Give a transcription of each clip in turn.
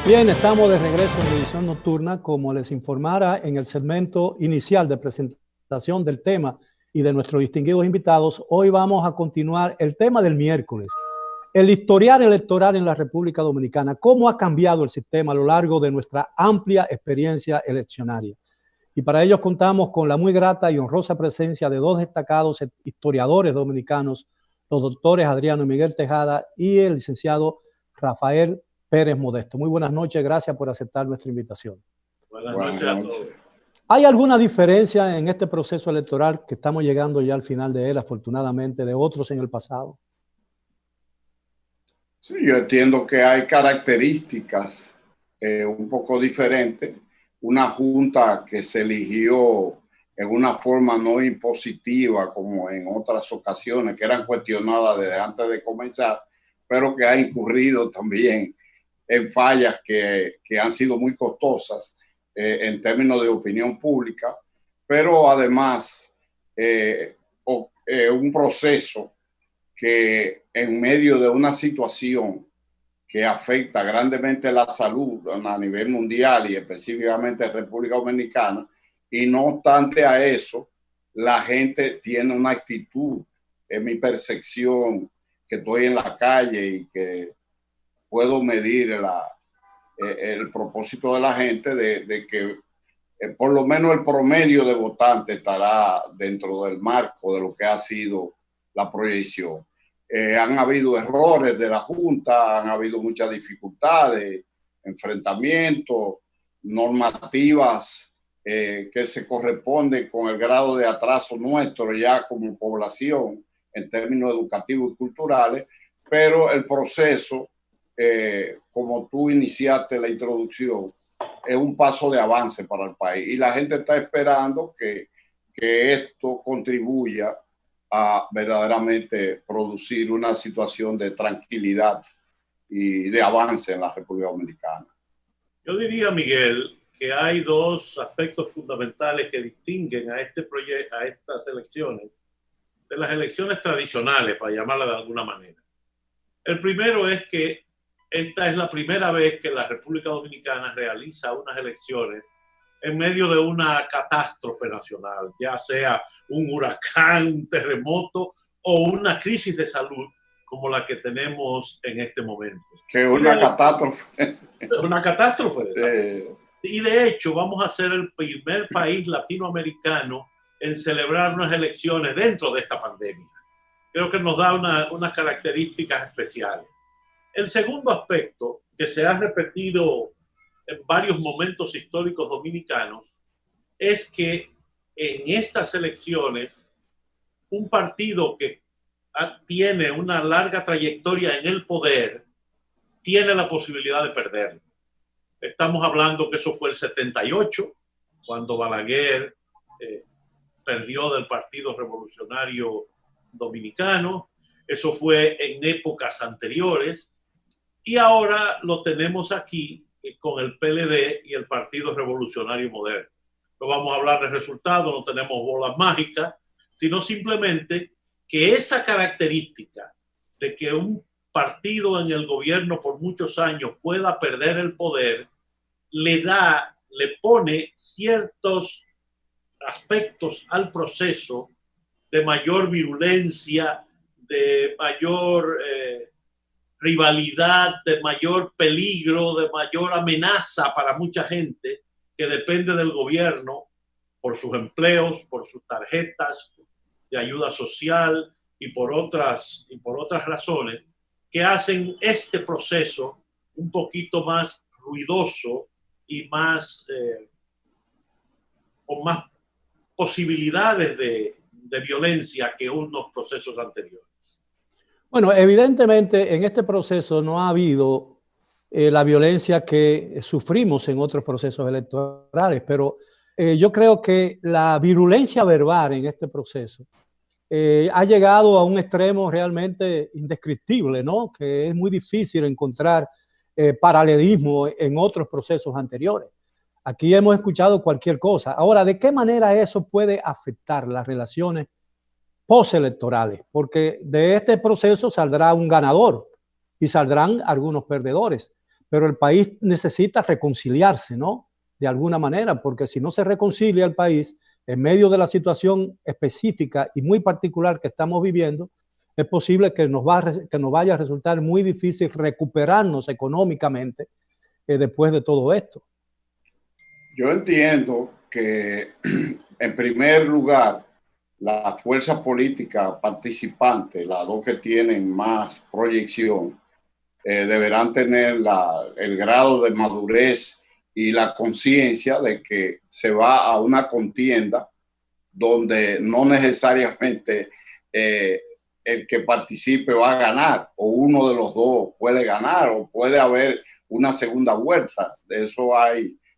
Bien, estamos de regreso en la edición nocturna. Como les informara en el segmento inicial de presentación del tema y de nuestros distinguidos invitados, hoy vamos a continuar el tema del miércoles, el historial electoral en la República Dominicana, cómo ha cambiado el sistema a lo largo de nuestra amplia experiencia eleccionaria. Y para ello contamos con la muy grata y honrosa presencia de dos destacados historiadores dominicanos, los doctores Adriano y Miguel Tejada y el licenciado Rafael Pérez Modesto. Muy buenas noches, gracias por aceptar nuestra invitación. Buenas noches a todos. ¿Hay alguna diferencia en este proceso electoral que estamos llegando ya al final de él, afortunadamente, de otros en el pasado? Sí, yo entiendo que hay características un poco diferentes. Una junta que se eligió en una forma no impositiva como en otras ocasiones, que eran cuestionadas desde antes de comenzar, pero que ha incurrido también en fallas que han sido muy costosas en términos de opinión pública, pero además un proceso que en medio de una situación que afecta grandemente la salud a nivel mundial y específicamente en República Dominicana, y no obstante a eso, la gente tiene una actitud, en mi percepción, que estoy en la calle y que puedo medir el propósito de la gente de que por lo menos el promedio de votantes estará dentro del marco de lo que ha sido la proyección. Han habido errores de la Junta, han habido muchas dificultades, enfrentamientos, normativas que se corresponden con el grado de atraso nuestro ya como población en términos educativos y culturales, pero el proceso, como tú iniciaste la introducción, es un paso de avance para el país y la gente está esperando que esto contribuya a verdaderamente producir una situación de tranquilidad y de avance en la República Dominicana. Yo diría, Miguel, que hay dos aspectos fundamentales que distinguen a este proyecto, a estas elecciones, de las elecciones tradicionales, para llamarla de alguna manera. El primero es que esta es la primera vez que la República Dominicana realiza unas elecciones en medio de una catástrofe nacional, ya sea un huracán, un terremoto o una crisis de salud como la que tenemos en este momento. Que es una catástrofe. Una catástrofe de salud. Y de hecho vamos a ser el primer país latinoamericano en celebrar unas elecciones dentro de esta pandemia. Creo que nos da unas características especiales. El segundo aspecto, que se ha repetido en varios momentos históricos dominicanos, es que en estas elecciones un partido que tiene una larga trayectoria en el poder tiene la posibilidad de perderlo. Estamos hablando que eso fue el 78, cuando Balaguer perdió del Partido Revolucionario Dominicano. Eso fue en épocas anteriores y ahora lo tenemos aquí con el PLD y el Partido Revolucionario Moderno. No vamos a hablar de resultados, no tenemos bolas mágicas, sino simplemente que esa característica de que un partido en el gobierno por muchos años pueda perder el poder, le pone ciertos aspectos al proceso de mayor virulencia, de mayor rivalidad, de mayor peligro, de mayor amenaza para mucha gente que depende del gobierno por sus empleos, por sus tarjetas de ayuda social y por otras razones que hacen este proceso un poquito más ruidoso y más con más posibilidades de violencia que unos procesos anteriores. Bueno, evidentemente en este proceso no ha habido la violencia que sufrimos en otros procesos electorales, pero yo creo que la virulencia verbal en este proceso ha llegado a un extremo realmente indescriptible, ¿no? Que es muy difícil encontrar paralelismo en otros procesos anteriores. Aquí hemos escuchado cualquier cosa. Ahora, ¿de qué manera eso puede afectar las relaciones postelectorales? Porque de este proceso saldrá un ganador y saldrán algunos perdedores. pero el país necesita reconciliarse, ¿no? De alguna manera, porque si no se reconcilia el país en medio de la situación específica y muy particular que estamos viviendo, es posible que nos vaya a resultar muy difícil recuperarnos económicamente después de todo esto. Yo entiendo que, en primer lugar, las fuerzas políticas participantes, las dos que tienen más proyección, deberán tener el grado de madurez y la conciencia de que se va a una contienda donde no necesariamente el que participe va a ganar, o uno de los dos puede ganar, o puede haber una segunda vuelta. De eso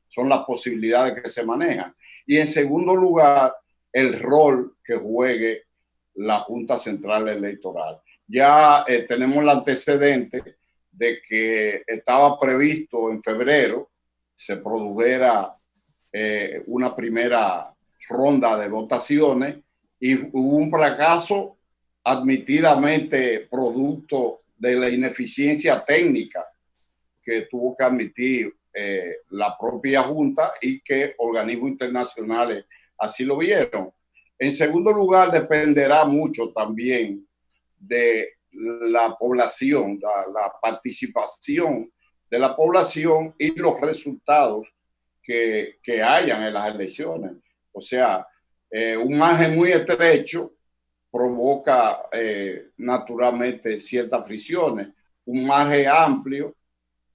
son las posibilidades que se manejan. Y en segundo lugar, el rol que juegue la Junta Central Electoral. Ya tenemos el antecedente de que estaba previsto en febrero se produjera una primera ronda de votaciones y hubo un fracaso admitidamente producto de la ineficiencia técnica que tuvo que admitir la propia Junta y que organismos internacionales así lo vieron. En segundo lugar, dependerá mucho también de la población, la participación de la población y los resultados que hayan en las elecciones. O sea, un margen muy estrecho provoca naturalmente ciertas fricciones. Un margen amplio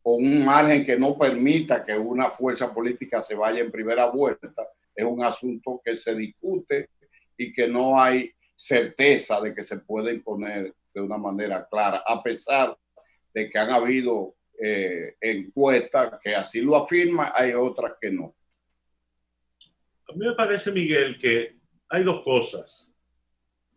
o un margen que no permita que una fuerza política se vaya en primera vuelta es un asunto que se discute y que no hay certeza de que se pueda imponer de una manera clara, a pesar de que han habido encuestas que así lo afirman, hay otras que no. A mí me parece, Miguel, que hay dos cosas.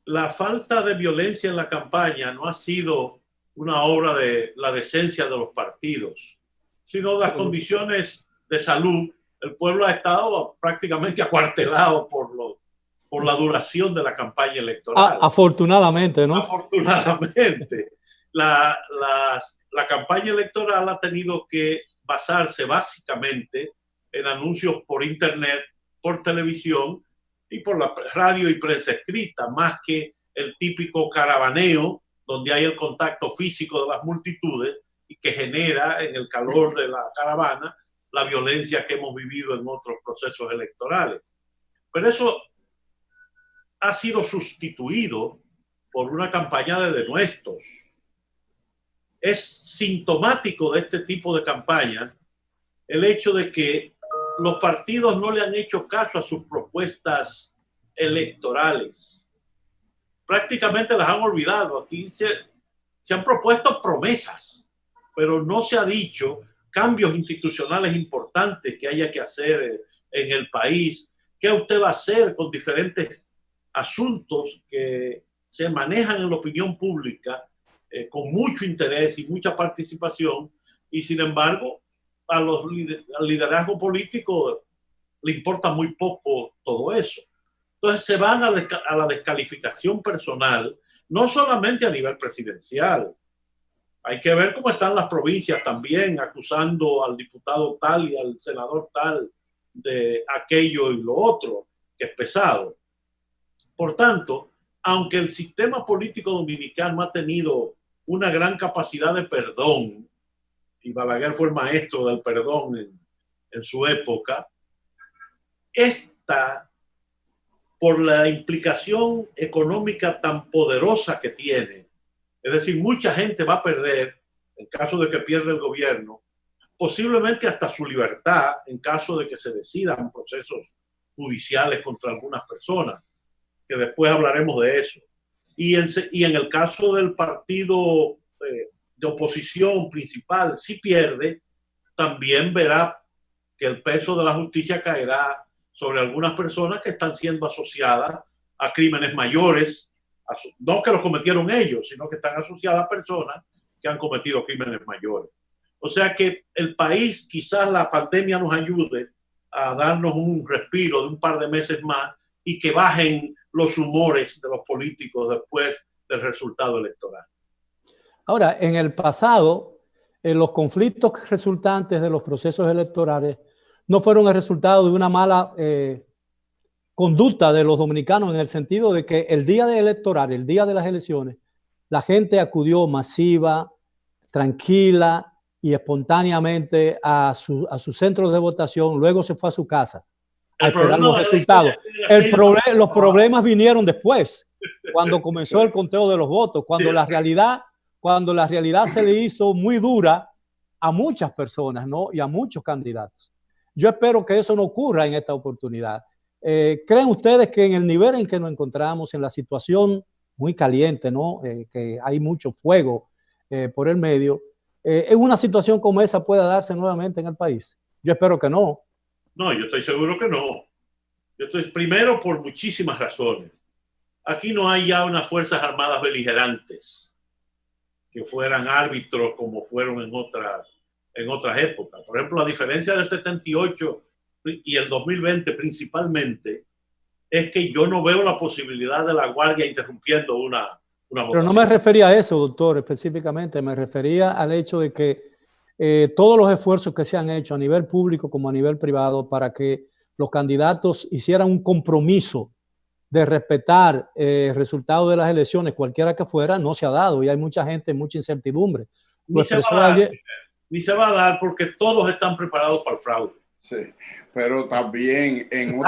La falta de violencia en la campaña no ha sido una obra de la decencia de los partidos, sino de las condiciones de salud. El pueblo ha estado prácticamente acuartelado por la duración de la campaña electoral. Afortunadamente, ¿no? Afortunadamente. La campaña electoral ha tenido que basarse básicamente en anuncios por internet, por televisión y por la radio y prensa escrita, más que el típico caravaneo donde hay el contacto físico de las multitudes y que genera en el calor de la caravana la violencia que hemos vivido en otros procesos electorales. Pero eso ha sido sustituido por una campaña de denuestos. Es sintomático de este tipo de campaña el hecho de que los partidos no le han hecho caso a sus propuestas electorales. Prácticamente las han olvidado. Aquí se han propuesto promesas, pero no se ha dicho cambios institucionales importantes que haya que hacer en el país. ¿Qué usted va a hacer con diferentes asuntos que se manejan en la opinión pública con mucho interés y mucha participación, y sin embargo al liderazgo político le importa muy poco todo eso? Entonces se van a la descalificación personal, no solamente a nivel presidencial. Hay que ver cómo están las provincias también, acusando al diputado tal y al senador tal de aquello y lo otro, que es pesado. Por tanto, aunque el sistema político dominicano ha tenido una gran capacidad de perdón, y Balaguer fue el maestro del perdón en su época, esta, por la implicación económica tan poderosa que tiene, es decir, mucha gente va a perder en caso de que pierda el gobierno, posiblemente hasta su libertad en caso de que se decidan procesos judiciales contra algunas personas, que después hablaremos de eso. Y en el caso del partido de oposición principal, si pierde, también verá que el peso de la justicia caerá sobre algunas personas que están siendo asociadas a crímenes mayores, no que los cometieron ellos, sino que están asociadas a personas que han cometido crímenes mayores. O sea que el país, quizás la pandemia nos ayude a darnos un respiro de un par de meses más y que bajen los humores de los políticos después del resultado electoral. Ahora, en el pasado, los conflictos resultantes de los procesos electorales no fueron el resultado de una mala conducta de los dominicanos, en el sentido de que el día electoral, el día de las elecciones, la gente acudió masiva, tranquila y espontáneamente a sus centros de votación, luego se fue a su casa a esperar los resultados. Los problemas vinieron después, cuando comenzó el conteo de los votos, cuando la realidad se le hizo muy dura a muchas personas, ¿no? Y a muchos candidatos. Yo espero que eso no ocurra en esta oportunidad. ¿Creen ustedes que en el nivel en que nos encontramos, en la situación muy caliente, ¿no? Que hay mucho fuego por el medio, en una situación como esa pueda darse nuevamente en el país? Yo espero que no. No, yo estoy seguro que no. Yo estoy primero por muchísimas razones. Aquí no hay ya unas fuerzas armadas beligerantes que fueran árbitros como fueron en otras épocas. Por ejemplo, la diferencia del 78 y el 2020 principalmente es que yo no veo la posibilidad de la Guardia interrumpiendo una votación. Pero no me refería a eso, doctor, específicamente. Me refería al hecho de que todos los esfuerzos que se han hecho a nivel público como a nivel privado para que los candidatos hicieran un compromiso de respetar el resultado de las elecciones, cualquiera que fuera, no se ha dado, y hay mucha gente, mucha incertidumbre. Ni se va a dar porque todos están preparados para el fraude. Sí, pero también en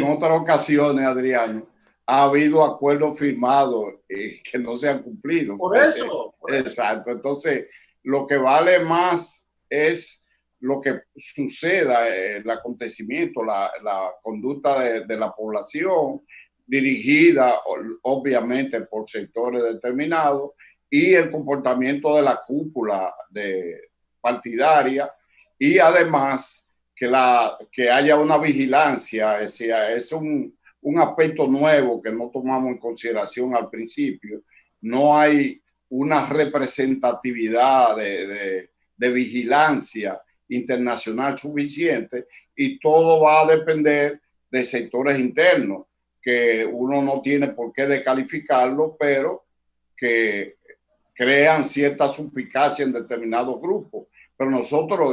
otras ocasiones, Adriano, ha habido acuerdos firmados que no se han cumplido. Por eso. Exacto. Entonces, lo que vale más es lo que suceda, el acontecimiento, la conducta de la población, dirigida obviamente por sectores determinados, y el comportamiento de la cúpula partidaria, y además que haya una vigilancia. Es un aspecto nuevo que no tomamos en consideración al principio. No hay una representatividad de vigilancia internacional suficiente, y todo va a depender de sectores internos que uno no tiene por qué descalificarlo, pero que crean cierta suspicacia en determinados grupos. Pero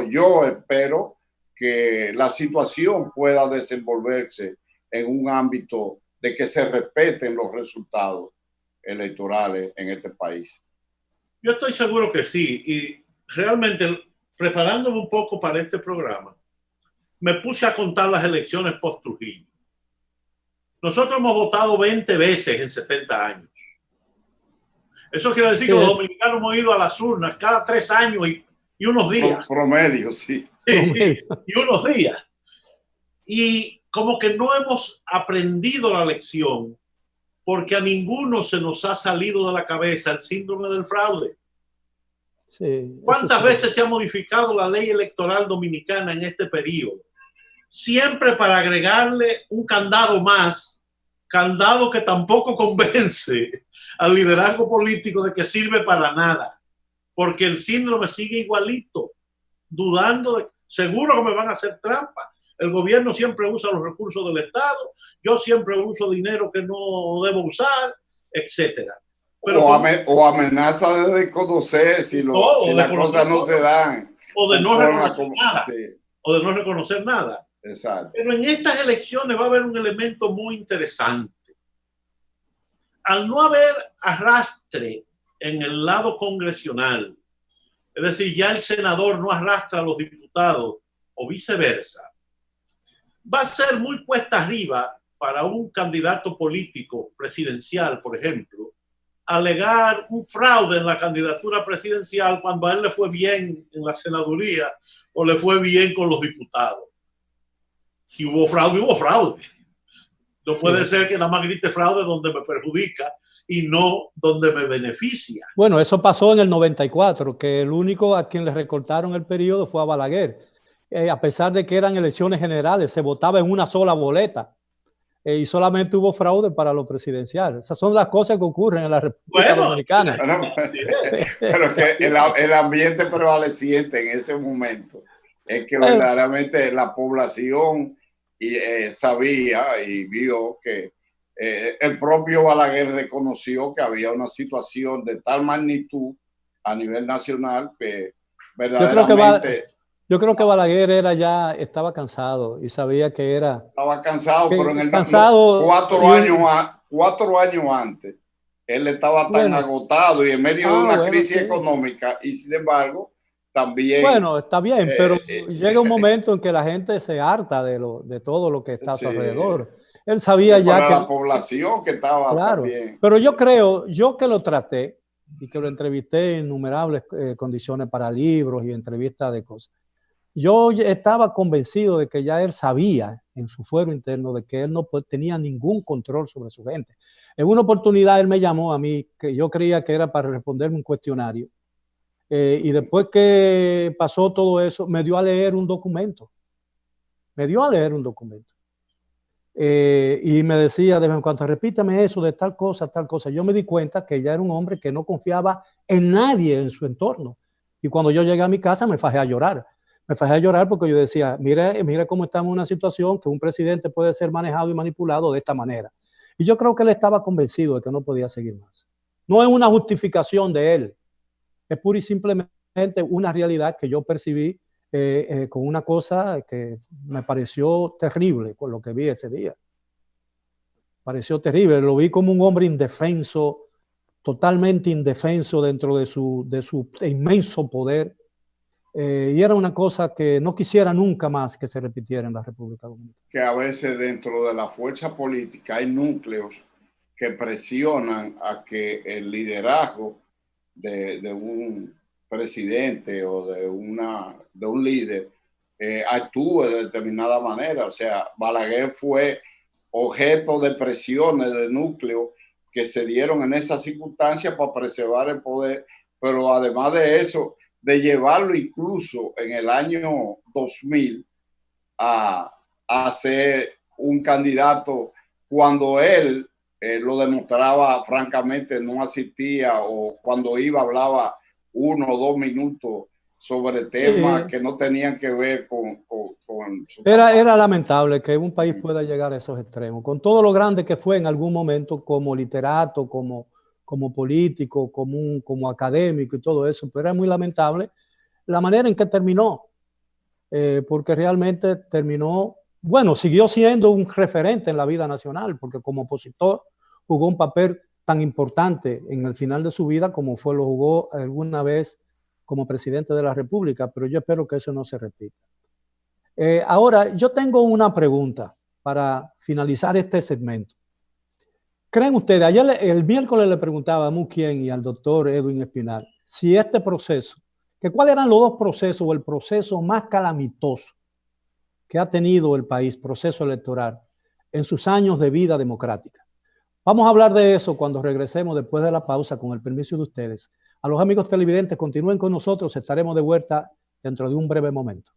yo espero que la situación pueda desenvolverse en un ámbito de que se respeten los resultados electorales en este país. Yo estoy seguro que sí, y realmente, preparándome un poco para este programa, me puse a contar las elecciones post-Trujillo. Nosotros hemos votado 20 veces en 70 años. Eso quiere decir que los dominicanos hemos ido a las urnas cada 3 años y unos días. Promedio, sí. Y unos días. Y como que no hemos aprendido la lección, porque a ninguno se nos ha salido de la cabeza el síndrome del fraude. Sí, ¿cuántas veces se ha modificado la ley electoral dominicana en este periodo? Siempre para agregarle un candado más, candado que tampoco convence al liderazgo político de que sirve para nada, porque el síndrome sigue igualito, dudando de, seguro que me van a hacer trampa. El gobierno siempre usa los recursos del Estado, yo siempre uso dinero que no debo usar, etcétera. Pero o amenaza de desconocer si las cosas no se dan. O de no reconocer nada. Sí. O de no reconocer nada. Exacto. Pero en estas elecciones va a haber un elemento muy interesante. Al no haber arrastre en el lado congresional, es decir, ya el senador no arrastra a los diputados o viceversa, va a ser muy cuesta arriba para un candidato político presidencial, por ejemplo, alegar un fraude en la candidatura presidencial cuando a él le fue bien en la senaduría o le fue bien con los diputados. Si hubo fraude, hubo fraude. No puede ser que nada más grite fraude donde me perjudica y no donde me beneficia. Bueno, eso pasó en el 94, que el único a quien le recortaron el periodo fue a Balaguer. A pesar de que eran elecciones generales, se votaba en una sola boleta. Y solamente hubo fraude para lo presidencial. Esas son las cosas que ocurren en la República Dominicana. Pero que el ambiente prevaleciente en ese momento es que verdaderamente la población sabía y vio que el propio Balaguer reconoció que había una situación de tal magnitud a nivel nacional que verdaderamente... Yo creo que Balaguer estaba cansado y sabía que era... Estaba cansado, pero en el cansado, 4 años antes, él estaba tan agotado y en medio de una crisis económica, y sin embargo, también... Bueno, está bien, pero llega un momento en que la gente se harta de todo lo que está a su alrededor. Él sabía ya que... la población que estaba también... Pero yo creo, yo que lo traté y que lo entrevisté en innumerables condiciones para libros y entrevistas de cosas, yo estaba convencido de que ya él sabía en su fuero interno de que él no tenía ningún control sobre su gente. En una oportunidad él me llamó a mí, que yo creía que era para responderme un cuestionario, y después que pasó todo eso, me dio a leer un documento. Y me decía de vez en cuando, repítame eso de tal cosa, tal cosa. Yo me di cuenta que ya era un hombre que no confiaba en nadie en su entorno. Y cuando yo llegué a mi casa me fajé a llorar. Me fajé a llorar porque yo decía, mira cómo estamos en una situación que un presidente puede ser manejado y manipulado de esta manera. Y yo creo que él estaba convencido de que no podía seguir más. No es una justificación de él, es pura y simplemente una realidad que yo percibí con una cosa que me pareció terrible con lo que vi ese día. Pareció terrible, lo vi como un hombre indefenso, totalmente indefenso dentro de su inmenso poder. Y era una cosa que no quisiera nunca más que se repitiera en la República Dominicana. Que a veces dentro de la fuerza política hay núcleos que presionan a que el liderazgo de un presidente o de un líder actúe de determinada manera. O sea, Balaguer fue objeto de presiones de núcleos que se dieron en esas circunstancias para preservar el poder, pero además de eso, de llevarlo incluso en el año 2000 a ser un candidato cuando él lo demostraba francamente, no asistía, o cuando iba hablaba 1 o 2 minutos sobre temas que no tenían que ver con su era lamentable que un país pueda llegar a esos extremos, con todo lo grande que fue en algún momento como literato, como político, como académico y todo eso, pero era muy lamentable la manera en que terminó, porque realmente terminó, bueno, siguió siendo un referente en la vida nacional, porque como opositor jugó un papel tan importante en el final de su vida como lo jugó alguna vez como presidente de la República, pero yo espero que eso no se repita. Ahora, yo tengo una pregunta para finalizar este segmento. ¿Creen ustedes? Ayer, el miércoles, le preguntaba a Muquien y al doctor Edwin Espinal si este proceso, que cuáles eran los dos procesos o el proceso más calamitoso que ha tenido el país, proceso electoral, en sus años de vida democrática. Vamos a hablar de eso cuando regresemos después de la pausa, con el permiso de ustedes. A los amigos televidentes, continúen con nosotros, estaremos de vuelta dentro de un breve momento.